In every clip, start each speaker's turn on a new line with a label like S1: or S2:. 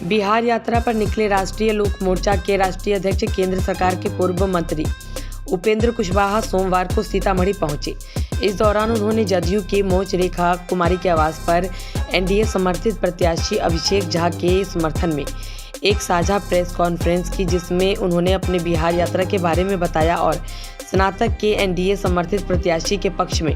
S1: बिहार यात्रा पर निकले राष्ट्रीय लोक मोर्चा के राष्ट्रीय अध्यक्ष केंद्र सरकार के पूर्व मंत्री उपेंद्र कुशवाहा सोमवार को सीतामढ़ी पहुंचे। इस दौरान उन्होंने जदयू के मोर्च रेखा कुमारी के आवास पर एनडीए समर्थित प्रत्याशी अभिषेक झा के समर्थन में एक साझा प्रेस कॉन्फ्रेंस की, जिसमें उन्होंने अपने बिहार यात्रा के बारे में बताया और स्नातक के एनडीए समर्थित प्रत्याशी के पक्ष में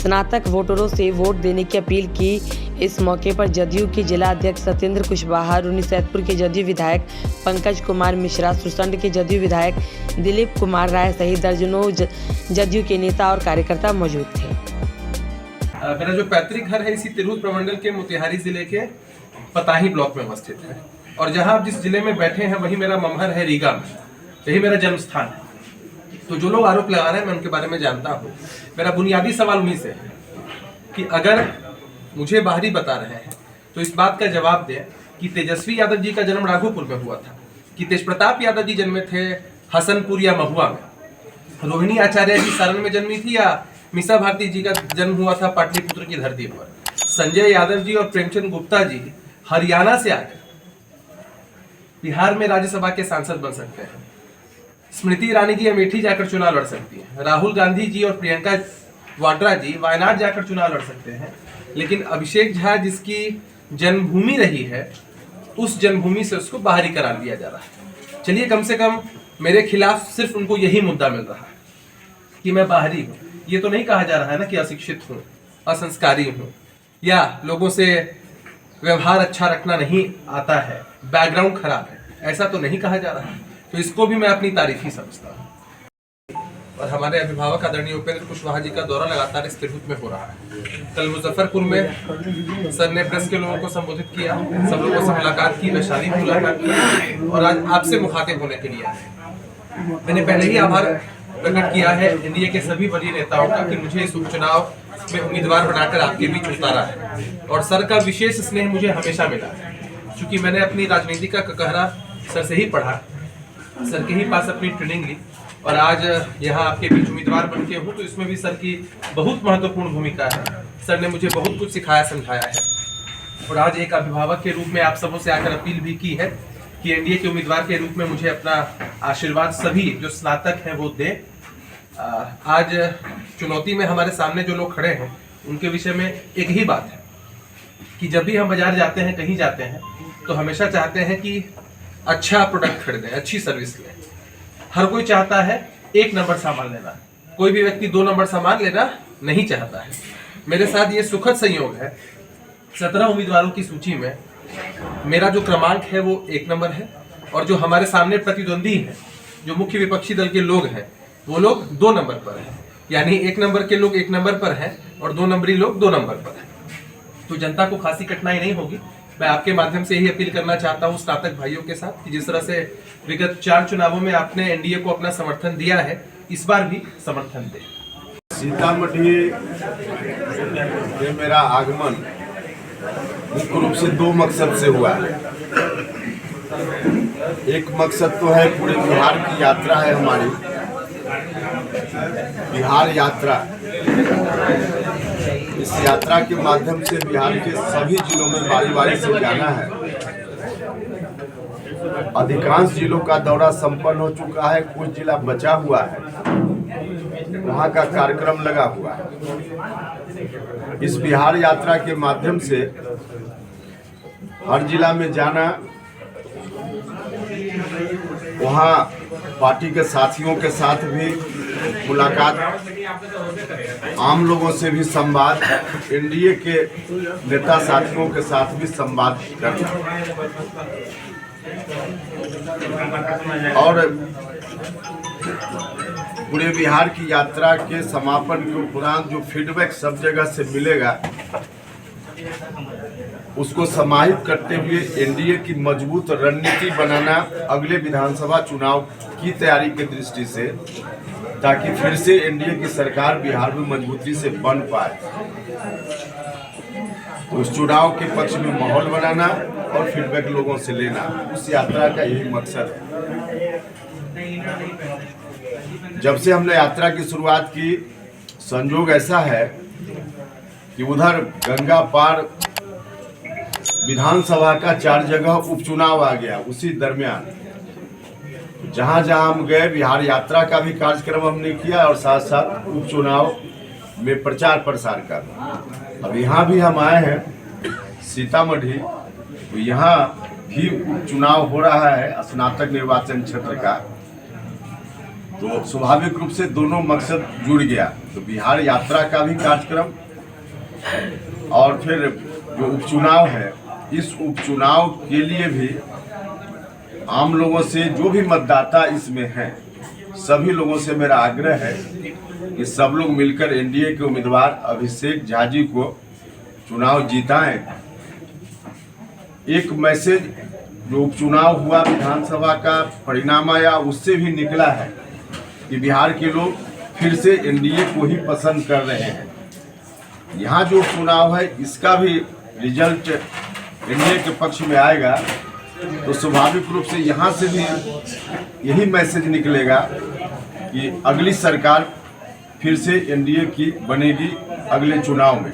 S1: स्नातक वोटरों से वोट देने की अपील की। इस मौके पर जदयू के जिला अध्यक्ष सत्येंद्र कुशवाहा, रुन्नीसैदपुर के जदयू विधायक पंकज कुमार मिश्रा, सुरसंड के जदयू विधायक दिलीप कुमार राय सहित दर्जनों जदयू के नेता और कार्यकर्ता मौजूद थे।
S2: मेरा जो पैतृक घर है इसी तिरहुत प्रमंडल के मोतिहारी जिले के पताही ब्लॉक में अवस्थित है, और जहां आप जिस जिले में बैठे हैं वही मेरा ममहर है रीगा में, यही मेरा जन्म स्थान है। तो जो लोग आरोप लगा रहे हैं मैं उनके बारे में जानता हूँ। मेरा बुनियादी सवाल उन्हीं से है कि अगर मुझे बाहरी बता रहे हैं तो इस बात का जवाब दें कि तेजस्वी यादव जी का जन्म राघोपुर में हुआ था, कि तेज प्रताप यादव जी जन्मे थे हसनपुर या महुआ में, रोहिणी आचार्य जी सारण में जन्मी थी, या मीसा भारती जी का जन्म हुआ था पाटलिपुत्र की धरती पर, संजय यादव जी और प्रेमचंद गुप्ता जी हरियाणा से आकर बिहार में राज्यसभा के सांसद बन सकते हैं, स्मृति ईरानी जी अमेठी जाकर चुनाव लड़ सकती हैं, राहुल गांधी जी और प्रियंका वाड्रा जी वायनाड जाकर चुनाव लड़ सकते हैं, लेकिन अभिषेक झा जिसकी जन्मभूमि रही है उस जन्मभूमि से उसको बाहरी करार दिया जा रहा है। चलिए, कम से कम मेरे खिलाफ सिर्फ उनको यही मुद्दा मिल रहा है कि मैं बाहरी हूँ। ये तो नहीं कहा जा रहा है ना कि अशिक्षित हूँ, असंस्कारी हूँ, या लोगों से व्यवहार अच्छा रखना नहीं आता है, बैकग्राउंड खराब है, ऐसा तो नहीं कहा जा रहा है। तो इसको भी मैं अपनी तारीफ ही समझता हूँ। और हमारे अभिभावक आदरणीय उपेंद्र कुशवाहा जी का दौरा लगातार इस तिरहुत में हो रहा है। कल मुजफ्फरपुर में सर ने प्रेस के लोगों को संबोधित किया, सब लोगों से मुलाकात की, वैशाली में मुलाकात की, और आज आपसे मुखातिब होने के लिए आए। मैंने पहले ही आभार प्रकट किया है एनडीए के सभी वरीय नेताओं का कि मुझे इस उपचुनाव में उम्मीदवार बनाकर आपके बीच उतारा है, और सर का विशेष स्नेह मुझे हमेशा मिला है। क्योंकि मैंने अपनी राजनीति का ककहरा सर से ही पढ़ा, सर के ही पास अपनी ट्रेनिंग ली, और आज यहाँ आपके बीच उम्मीदवार बन के हूँ, तो इसमें भी सर की बहुत महत्वपूर्ण भूमिका है। सर ने मुझे बहुत कुछ सिखाया समझाया है, और आज एक अभिभावक के रूप में आप सबों से आकर अपील भी की है कि एनडीए के उम्मीदवार के रूप में मुझे अपना आशीर्वाद सभी जो स्नातक हैं वो दें। आज चुनौती में हमारे सामने जो लोग खड़े हैं उनके विषय में एक ही बात है कि जब भी हम बाजार जाते हैं, कहीं जाते हैं, तो हमेशा चाहते हैं कि अच्छा प्रोडक्ट खरीदें, अच्छी सर्विस लें। हर कोई चाहता है एक नंबर सामान लेना, कोई भी व्यक्ति 2 नंबर सामान लेना नहीं चाहता है। मेरे साथ ये सुखद संयोग है, 17 उम्मीदवारों की सूची में मेरा जो क्रमांक है वो 1 नंबर है, और जो हमारे सामने प्रतिद्वंदी है, जो मुख्य विपक्षी दल के लोग हैं, वो लोग 2 नंबर पर हैं। यानी 1 नंबर के लोग 1 नंबर पर हैं और 2 नंबरी लोग 2 नंबर पर हैं। तो जनता को खासी कठिनाई नहीं होगी। मैं आपके माध्यम से यही अपील करना चाहता हूं स्नातक भाइयों के साथ कि जिस तरह से विगत 4 चुनावों में आपने एनडीए को अपना समर्थन दिया है, इस बार भी समर्थन दें।
S3: सीतामढ़ी में मेरा आगमन मुख्य रूप से 2 मकसद से हुआ है। एक मकसद तो है पूरे बिहार की यात्रा है हमारी, बिहार यात्रा। इस यात्रा के माध्यम से बिहार के सभी जिलों में बारी बारी से जाना है। अधिकांश जिलों का दौरा संपन्न हो चुका है, कुछ जिला बचा हुआ है, वहाँ का कार्यक्रम लगा हुआ है। इस बिहार यात्रा के माध्यम से हर जिला में जाना, वहाँ पार्टी के साथियों के साथ भी मुलाकात, आम लोगों से भी संवाद, एनडीए के नेता साथियों के साथ भी संवाद करना, और पूरे बिहार की यात्रा के समापन के उपरांत जो फीडबैक सब जगह से मिलेगा उसको समाहित करते हुए एनडीए की मजबूत रणनीति बनाना अगले विधानसभा चुनाव की तैयारी की दृष्टि से, ताकि फिर से एनडीए की सरकार बिहार में मजबूती से बन पाए। तो उस चुनाव के पक्ष में माहौल बनाना और फीडबैक लोगों से लेना, उस यात्रा का यही मकसद है। जब से हमने यात्रा की शुरुआत की, संजोग ऐसा है कि उधर गंगा पार विधानसभा का 4 जगह उपचुनाव आ गया। उसी दरमियान जहां जहां हम गए, बिहार यात्रा का भी कार्यक्रम हमने किया और साथ साथ उपचुनाव में प्रचार प्रसार का। अब यहाँ भी हम आए हैं सीतामढ़ी, तो यहाँ भी चुनाव हो रहा है स्नातक निर्वाचन क्षेत्र का। तो स्वाभाविक रूप से दोनों मकसद जुड़ गया। तो बिहार यात्रा का भी कार्यक्रम और फिर जो उपचुनाव है, इस उपचुनाव के लिए भी आम लोगों से, जो भी मतदाता इसमें हैं, सभी लोगों से मेरा आग्रह है कि सब लोग मिलकर एनडीए के उम्मीदवार अभिषेक झा जी को चुनाव जिताएं। एक मैसेज जो उपचुनाव हुआ, विधानसभा का परिणाम आया, उससे भी निकला है कि बिहार के लोग फिर से एनडीए को ही पसंद कर रहे हैं। यहाँ जो चुनाव है, इसका भी रिजल्ट एनडीए के पक्ष में आएगा, तो स्वाभाविक रूप से यहाँ से भी यही मैसेज निकलेगा कि अगली सरकार फिर से एनडीए की बनेगी अगले चुनाव में।